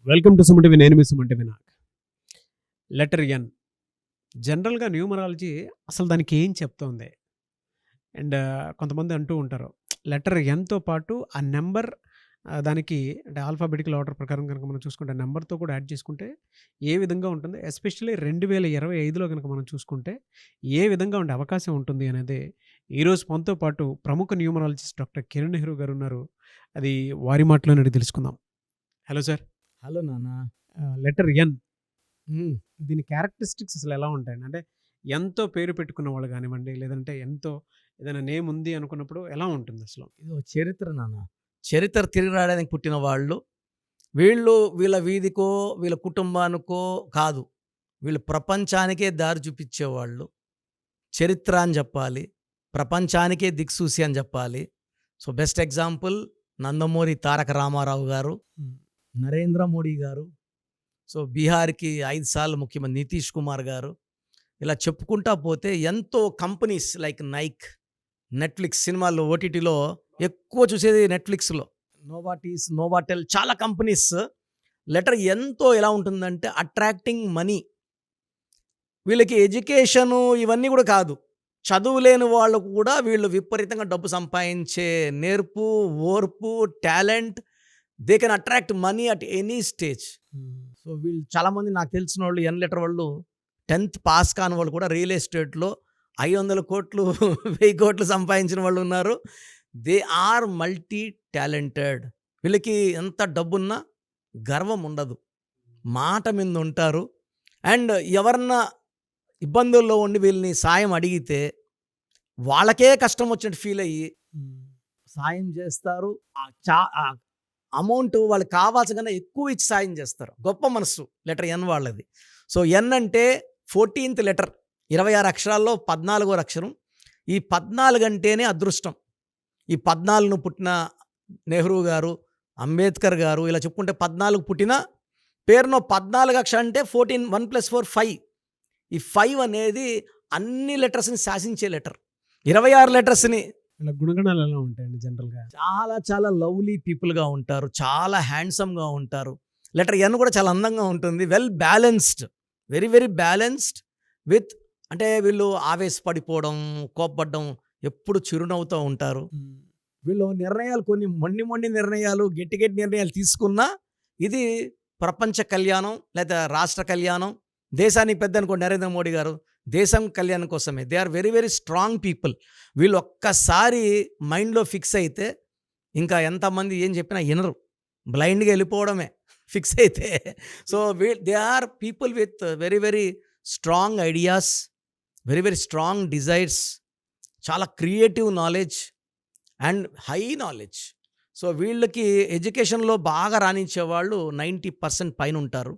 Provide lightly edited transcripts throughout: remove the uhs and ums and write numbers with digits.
Welcome to Suman TV. నేను మీ Suman TV. Letter N. జనరల్‌గా న్యూమరాలజీ అసలు దానికి ఏం చెప్తోంది? అండ్ కొంతమంది అంటూ ఉంటారు. లెటర్ ఎన్‌తో పాటు ఆ నంబర్ దానికి అంటే ఆల్ఫాబెటికల్ ఆర్డర్ ప్రకారం గనుక మనం చూసుకుంటే నంబర్‌తో కూడా యాడ్ చేసుకుంటే ఏ విధంగా ఉంటుంది? ఎస్పెషల్లీ 2025లో గనుక మనం చూసుకుంటే ఏ విధంగా ఉండే అవకాశం ఉంటుంది అనేది ఈరోజు మనతో పాటు ప్రముఖ న్యూమరాలజిస్ట్ డాక్టర్ కిరణ్ నెహ్రూ గారు ఉన్నారు. అది వారి మాటలోనే అడిగి తెలుసుకుందాం. Hello sir. హలో నాన్న. Letter N. హ్మ్. దీని క్యారెక్టరిస్టిక్స్ అసలు ఎలా ఉంటాయండి? అంటే ఎంతో పేరు పెట్టుకున్న వాళ్ళు గానివ్వండి, లేదంటే ఎంతో ఏదైనా నేమ్ ఉంది అనుకున్నప్పుడు ఎలా ఉంటుంది అసలు? ఇది ఒక చరిత్ర నాన్న. చరిత్ర తిరిగి రాయడానికి పుట్టిన వాళ్ళు. వీళ్ళు వీళ్ళ వీధికో, వీళ్ళ కుటుంబానికో కాదు. వీళ్ళు ప్రపంచానికే దారి చూపిచ్చేవాళ్ళు. చరిత్ర అని జెప్పాలి. ప్రపంచానికే దిక్సూసి అని జెప్పాలి. So, best example Nandamuri Taraka Ramarao గారు, హ్మ్. నరేంద్ర మోడీ గారు. సో, బీహార్‌కి 5 సార్లు ముఖ్యమంత్రి నితీష్ కుమార్ గారు. ఇలా చెప్పుకుంటా పోతే ఎంతో కంపెనీస్ లైక్ నైక్, నెట్‌ఫ్లిక్స్ సినిమాల్లో ఓటీటీలో ఎక్కువ చూసేది నెట్‌ఫ్లిక్స్‌లో. నోవాటీస్, నోవాటెల్ చాలా కంపెనీస్ లెటర్ ఎంతో ఎలా ఉంటుందంటే అట్రాక్టింగ్ మనీ. వీళ్ళకి ఎడ్యుకేషను ఇవన్నీ కూడా కాదు. చదువు లేని వాళ్ళు కూడా వీళ్ళు విపరీతంగా డబ్బు సంపాదించే నేర్పు, ఓర్పు, talent. They can attract money at any stage. So, వీళ్ళు చాలామంది నాకు తెలిసినోళ్ళు ఎన్ లెటర్ వాళ్ళు 10th పాస్ కాని వాళ్ళు కూడా రియల్ ఎస్టేట్‌లో 500 కోట్లు, 1000 కోట్లు సంపాదించిన వాళ్ళు ఉన్నారు. They are multi talented. వీళ్ళకి ఎంత డబ్బున్నా గర్వం ఉండదు. మాట మీద ఉంటారు. అండ్ ఎవరన్నా ఇబ్బందుల్లో ఉండి వీళ్ళని సాయం అడిగితే వాళ్ళకే కష్టం వచ్చినట్టు ఫీల్ అయ్యి సాయం చేస్తారు. ఆ అమౌంట్ వాళ్ళకి కావాల్సిన కన్నా ఎక్కువ ఇచ్చి సాయం చేస్తారు. గొప్ప మనస్సు లెటర్ ఎన్ వాళ్ళది. సో, ఎన్ అంటే 14th లెటర్. 26 అక్షరాల్లో 14వ అక్షరం. ఈ 14 అంటేనే అదృష్టం. ఈ 14ను పుట్టిన నెహ్రూ గారు, అంబేద్కర్ గారు ఇలా చెప్పుకుంటే 14 పుట్టిన పేరులో 14 అక్షరం అంటే 14 1 + 4 5. ఈ 5 అనేది అన్ని లెటర్స్‌ని శాసించే లెటర్. 26 లెటర్స్‌ని ఇలా గుణగణాలు ఎలా ఉంటాయండి జనరల్‌గా? చాలా చాలా లవ్లీ పీపుల్‌గా ఉంటారు. చాలా హ్యాండ్సమ్‌గా ఉంటారు. లెటర్ ఎన్ కూడా చాలా అందంగా ఉంటుంది. Well balanced. Very very balanced with అంటే వీళ్ళు ఆవేశపడిపోవడం, కోప్పడ్డం, ఎప్పుడు చిరునవ్వుతో ఉంటారు. వీళ్ళు నిర్ణయాలు కొన్ని మొండి నిర్ణయాలు, గట్టి నిర్ణయాలు తీసుకున్నా ఇది ప్రపంచ కళ్యాణం లేదా రాష్ట్ర కళ్యాణం, దేశానికి పెద్ద అనుకోండి నరేంద్ర మోడీ గారు, దేశం కళ్యాణం కోసమే. They are very very strong people. వీళ్ళు ఒక్కసారి మైండ్‌లో ఫిక్స్ అయితే ఇంకా ఎంతమంది ఏం చెప్పినా వినరు. బ్లైండ్‌గా వెళ్ళిపోవడమే ఫిక్స్ అయితే. So, they are people with very very strong ideas, very very strong desires, చాలా creative knowledge and high knowledge. So, వీళ్ళకి ఎడ్యుకేషన్‌లో బాగా రాణించేవాళ్ళు 90% పైన ఉంటారు.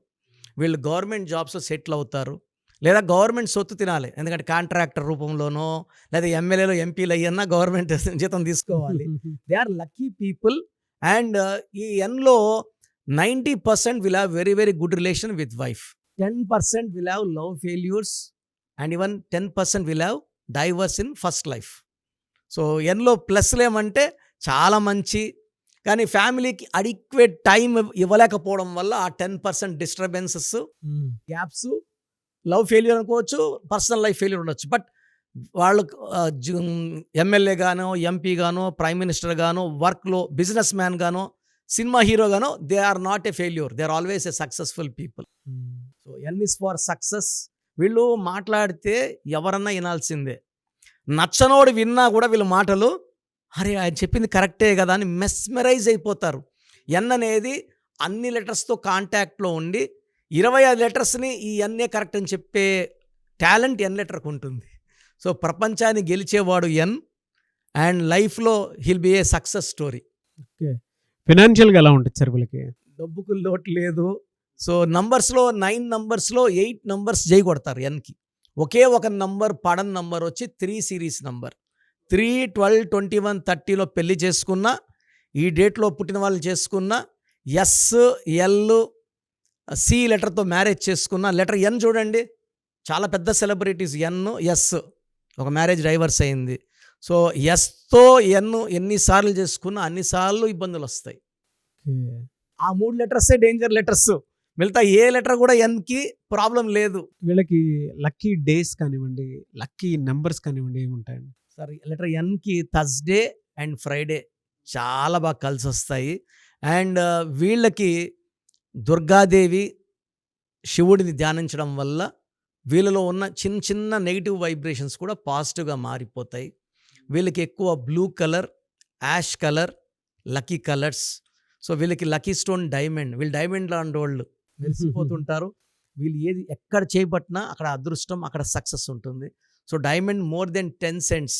వీళ్ళు గవర్నమెంట్ జాబ్స్‌లో సెటిల్ అవుతారు. లేదా గవర్నమెంట్ సొత్తు తినాలి. ఎందుకంటే కాంట్రాక్టర్ రూపంలోనో లేదా ఎమ్మెల్యేలు, ఎంపీలు అయ్యన్నా గవర్నమెంట్ జీతం తీసుకోవాలి. They are lucky people. And ఈ ఎన్‌లో 90% will have very very good relation with wife. 10% will have love failures and even 10% will have divorce in first life. So, ఎన్‌లో ప్లస్‌లు ఏమంటే చాలా మంచి, కానీ ఫ్యామిలీకి అడిక్వేట్ టైం ఇవ్వలేకపోవడం వల్ల ఆ 10% డిస్టర్బెన్సెస్, గ్యాప్స్, లవ్ ఫెయిల్యూర్ అనుకోవచ్చు, పర్సనల్ లైఫ్ ఫెయిల్యూర్ ఉండొచ్చు. బట్ వాళ్ళకు ఎమ్మెల్యే గానో, ఎంపీ గానో, ప్రైమ్ మినిస్టర్ గానో, వర్క్‌లో బిజినెస్ మ్యాన్ గానో, సినిమా హీరో గానో they are not a failure. They are always a successful people. So, N is for success. వీళ్ళు మాట్లాడితే ఎవరన్నా వినాల్సిందే. నచ్చనోడు విన్నా కూడా వీళ్ళ మాటలు అరే ఆయన చెప్పింది కరెక్టే కదా అని మెస్మరైజ్ అయిపోతారు. ఎన్ అనేది అన్ని లెటర్స్‌తో కాంటాక్ట్‌లో ఉండి 25 లెటర్స్‌ని ఈ ఎన్నే కరెక్ట్ అని చెప్పే టాలెంట్ ఎన్ లెటర్‌కి ఉంటుంది. సో, ప్రపంచాన్ని గెలిచేవాడు ఎన్ అండ్ లైఫ్‌లో హిల్ బి ఏ సక్సెస్ స్టోరీ. ఓకే. ఫైనాన్షియల్‌గా ఎలా ఉంటుంది సార్ వీళ్ళకి? డబ్బుకు లోటు లేదు. సో, నంబర్స్‌లో 9 నంబర్స్‌లో 8 నంబర్స్ జై కొడతారు ఎన్‌కి. ఒకే ఒక నంబర్ పడని నంబర్ వచ్చి 3 సిరీస్ నంబర్. 3, 12, 21, 30లో పెళ్లి చేసుకున్న, ఈ డేట్‌లో పుట్టిన వాళ్ళు చేసుకున్న, ఎస్, ఎల్, సి లెటర్‌తో మ్యారేజ్ చేసుకున్న, లెటర్ ఎన్ చూడండి చాలా పెద్ద సెలబ్రిటీస్ ఎన్, ఎస్ ఒక మ్యారేజ్ డైవర్స్ అయింది. సో, ఎస్‌తో ఎన్ ఎన్నిసార్లు చేసుకున్నా అన్నిసార్లు ఇబ్బందులు వస్తాయి. ఆ 3 లెటర్సే డేంజర్ లెటర్స్. మిగతా ఏ లెటర్ కూడా ఎన్‌కి ప్రాబ్లమ్ లేదు. వీళ్ళకి లక్కీ డేస్ కానివ్వండి, లక్కీ నంబర్స్ కానివ్వండి ఏముంటాయండి? సార్ లెటర్ ఎన్‌కి థర్స్‌డే అండ్ ఫ్రైడే చాలా బాగా కలిసొస్తాయి. అండ్ వీళ్ళకి దుర్గాదేవి, శివుడిని ధ్యానించడం వల్ల వీళ్ళలో ఉన్న చిన్న చిన్న నెగెటివ్ వైబ్రేషన్స్ కూడా పాజిటివ్‌గా మారిపోతాయి. వీళ్ళకి ఎక్కువ blue colour, ash colour lucky colours. So వీళ్ళకి లక్కీ స్టోన్ డైమండ్. వీళ్ళు డైమండ్ లాంటోళ్ళు మెరిసిపోతుంటారు. వీళ్ళు ఏది ఎక్కడ చేపట్టినా అక్కడ అదృష్టం, అక్కడ సక్సెస్ ఉంటుంది. So diamond more than 10 cents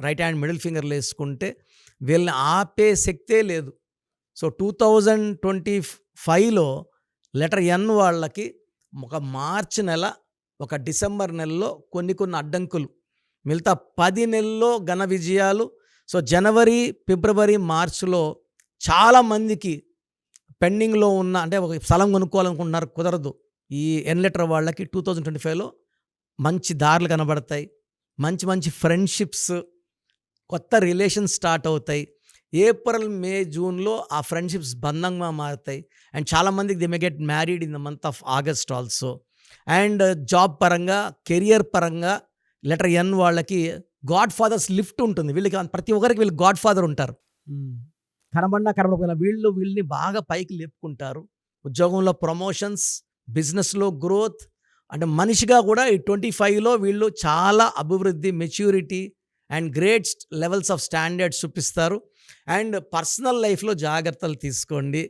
right hand middle ఫింగర్‌లో ఏసుకుంటే వీళ్ళని ఆపే శక్తే లేదు. సో 2025లో లెటర్ ఎన్ వాళ్ళకి ఒక మార్చి నెల, ఒక డిసెంబర్ నెలలో కొన్ని కొన్ని అడ్డంకులు, మిగతా 10 నెలల్లో ఘన విజయాలు. సో జనవరి, ఫిబ్రవరి, మార్చ్‌లో చాలామందికి పెండింగ్‌లో ఉన్న అంటే ఒక స్థలం కొనుక్కోవాలనుకుంటున్నారు కుదరదు. ఈ ఎన్ లెటర్ వాళ్ళకి 2025లో మంచి దారులు కనబడతాయి. మంచి మంచి ఫ్రెండ్‌షిప్స్, కొత్త రిలేషన్స్ స్టార్ట్ అవుతాయి. ఏప్రిల్, మే, జూన్‌లో ఆ ఫ్రెండ్‌షిప్స్ బంధంగా మారుతాయి. అండ్ చాలామందికి they may get married in the month of August also. And job పరంగా, కెరియర్ పరంగా లెటర్ ఎన్ వాళ్ళకి గాడ్ ఫాదర్స్ లిఫ్ట్ ఉంటుంది. వీళ్ళకి ప్రతి ఒక్కరికి వీళ్ళు గాడ్ ఫాదర్ ఉంటారు. కనబడినా కనబడకపోయినా వీళ్ళని బాగా పైకి లేపుకుంటారు. ఉద్యోగంలో ప్రమోషన్స్, బిజినెస్‌లో గ్రోత్, అంటే మనిషిగా కూడా ఈ 25లో వీళ్ళు చాలా అభివృద్ధి, maturity and great levels of standards చూపిస్తారు. అండ్ పర్సనల్ లైఫ్‌లో జాగ్రత్తలు తీసుకోండి.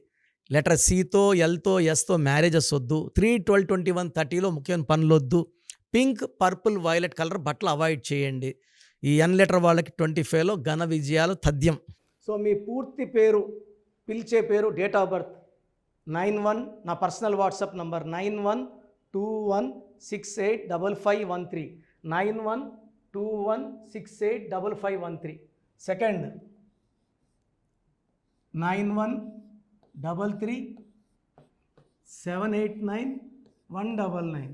లెటర్ సితో, ఎల్‌తో, ఎస్‌తో మ్యారేజెస్ వద్దు. 3, 12, 21, 30లో ముఖ్యమైన పనులొద్దు. పింక్, పర్పుల్, వైలెట్ కలర్ బట్టలు అవాయిడ్ చేయండి. ఈ ఎన్ లెటర్ వాళ్ళకి 25లో ఘన విజయాలు తథ్యం. సో మీ పూర్తి పేరు, పిలిచే పేరు, డేట్ ఆఫ్ బర్త్ 91, నా పర్సనల్ వాట్సాప్ నంబర్ 9121685513, 9121685513. సెకండ్ 9133789199,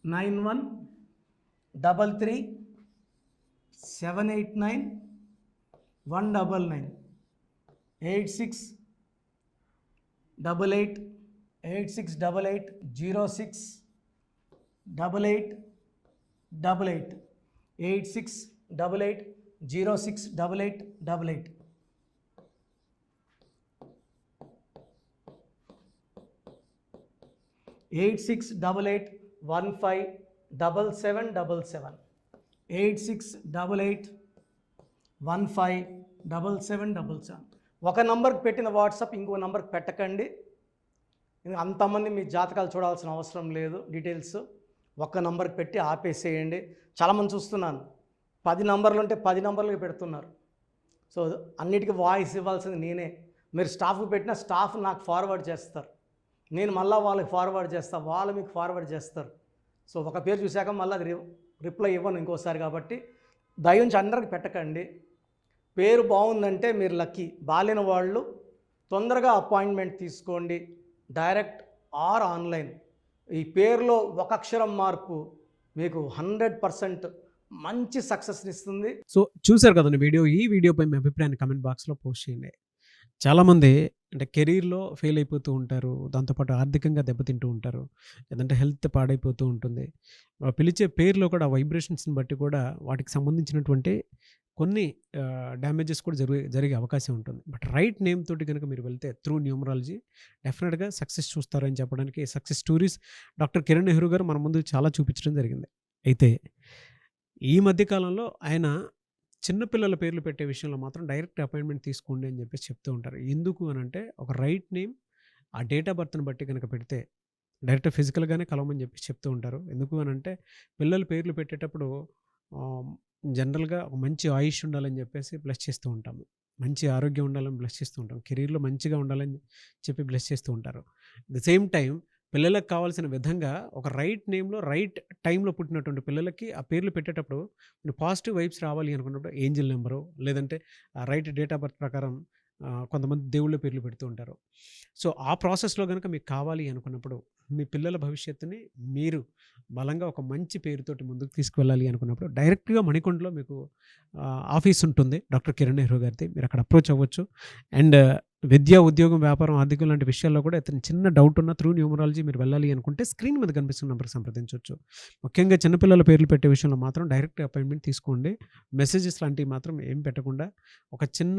9133789199, 868886880688, 8688068888. 8688157777, 8688157777. ఒక నంబర్కి పెట్టిన వాట్సాప్ ఇంకో నంబర్కి పెట్టకండి. అంతమంది మీ జాతకాలు చూడాల్సిన అవసరం లేదు. డీటెయిల్స్ ఒక్క నంబర్కి పెట్టి ఆపేసేయండి. చాలామంది చూస్తున్నాను 10 నంబర్లు ఉంటే 10 నంబర్లకి పెడుతున్నారు. సో అన్నిటికీ వాయిస్ ఇవ్వాల్సింది నేనే. మీరు స్టాఫ్కి పెట్టిన స్టాఫ్ నాకు ఫార్వర్డ్ చేస్తారు, నేను మళ్ళీ వాళ్ళకి ఫార్వర్డ్ చేస్తాను, వాళ్ళు మీకు ఫార్వర్డ్ చేస్తారు. సో ఒక పేరు చూశాక మళ్ళీ అది రిప్లై ఇవ్వను ఇంకోసారి. కాబట్టి దయించి అందరికి పెట్టకండి. పేరు బాగుందంటే మీరు లక్కీ. బాలేని వాళ్ళు తొందరగా అపాయింట్మెంట్ తీసుకోండి, డైరెక్ట్ ఆర్ ఆన్లైన్. ఈ పేరులో ఒక అక్షరం మార్పు మీకు 100% మంచి సక్సెస్ని ఇస్తుంది. సో చూశారు కదండి వీడియో. ఈ వీడియోపై మీ అభిప్రాయాన్ని కామెంట్ బాక్స్లో పోస్ట్ చేయండి. చాలామంది అంటే కెరీర్‌లో ఫెయిల్ అయిపోతూ ఉంటారు. దాంతోపాటు ఆర్థికంగా దెబ్బతింటూ ఉంటారు. లేదంటే హెల్త్ పాడైపోతూ ఉంటుంది. పిలిచే పేరులో కూడా వైబ్రేషన్స్‌ని బట్టి కూడా వాటికి సంబంధించినటువంటి కొన్ని డ్యామేజెస్ కూడా జరిగే అవకాశం ఉంటుంది. బట్ రైట్ నేమ్ తోటి గనుక మీరు వెళ్తే త్రూ న్యూమరాలజీ డెఫినిట్‌గా సక్సెస్ చూస్తారని చెప్పడానికి success stories doctor Kiran Nehru గారు మన ముందు చాలా చూపించడం జరిగింది. అయితే ఈ మధ్య కాలంలో ఆయన చిన్న పిల్లల పేర్లు పెట్టే విషయంలో మాత్రం డైరెక్ట్ అపాయింట్మెంట్ తీసుకోండి అని చెప్పేసి చెప్తూ ఉంటారు. ఎందుకు అనంటే ఒక రైట్ నేమ్ ఆ డేట్ ఆఫ్ బర్త్‌ని బట్టి కనుక పెడితే డైరెక్ట్ ఫిజికల్‌గానే కలవమని చెప్పేసి చెప్తూ ఉంటారు. ఎందుకు అనంటే పిల్లల పేర్లు పెట్టేటప్పుడు జనరల్‌గా ఒక మంచి ఆయుష్ ఉండాలని చెప్పేసి బ్లెస్ చేస్తూ ఉంటాము. మంచి ఆరోగ్యం ఉండాలని బ్లెస్ చేస్తూ ఉంటాం. కెరీర్‌లో మంచిగా ఉండాలని చెప్పి బ్లెస్ చేస్తూ ఉంటారు. అట్ ద సేమ్ టైం పిల్లలకు కావాల్సిన విధంగా ఒక రైట్ నేమ్‌లో రైట్ టైంలో పుట్టినటువంటి పిల్లలకి ఆ పేర్లు పెట్టేటప్పుడు పాజిటివ్ వైబ్స్ రావాలి అనుకున్నప్పుడు ఏంజెల్ నెంబరు లేదంటే రైట్ డేట్ ఆఫ్ బర్త్ ప్రకారం కొంతమంది దేవుళ్ళ పేర్లు పెడుతూ ఉంటారు. సో ఆ ప్రాసెస్‌లో గనుక మీకు కావాలి అనుకున్నప్పుడు మీ పిల్లల భవిష్యత్తుని మీరు బలంగా ఒక మంచి పేరుతోటి ముందుకు తీసుకువెళ్ళాలి అనుకున్నప్పుడు డైరెక్ట్‌గా మణికొండలో మీకు ఆఫీస్ ఉంటుంది డాక్టర్ కిరణ్ నెహ్రూ గారిది. మీరు అక్కడ అప్రోచ్ అవ్వచ్చు. అండ్ విద్య, ఉద్యోగం, వ్యాపారం, ఆర్థికం లాంటి విషయాల్లో కూడా ఏదైనా చిన్న డౌట్ ఉన్న త్రూ న్యూమరాలజీ మీరు వెళ్ళాలి అనుకుంటే స్క్రీన్ మీద కనిపిస్తున్న నంబర్‌కి సంప్రదించొచ్చు. ముఖ్యంగా చిన్నపిల్లల పేర్లు పెట్టే విషయంలో మాత్రం డైరెక్ట్ అపాయింట్‌మెంట్ తీసుకోండి. మెసేజెస్ లాంటివి మాత్రం ఏం పెట్టకుండా ఒక చిన్న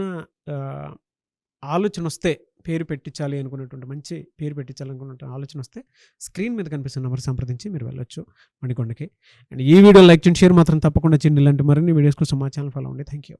ఆలోచనొస్తే పేరు పెట్టించాలి అనుకున్నటువంటి మంచి పేరు పెట్టించాలనుకున్న ఆలోచనొస్తే స్క్రీన్ మీద కనిపిస్తున్న నంబర్ సంప్రదించి మీరు వెళ్ళొచ్చు మణికొండకి. అండ్ ఈ వీడియో లైక్ చేయండి, షేర్ మాత్రం తప్పకుండా చేయండి. ఇలాంటి మరిన్ని వీడియోస్ కోసం మా ఛానల్ ఫాలో అవ్వండి. Thank you.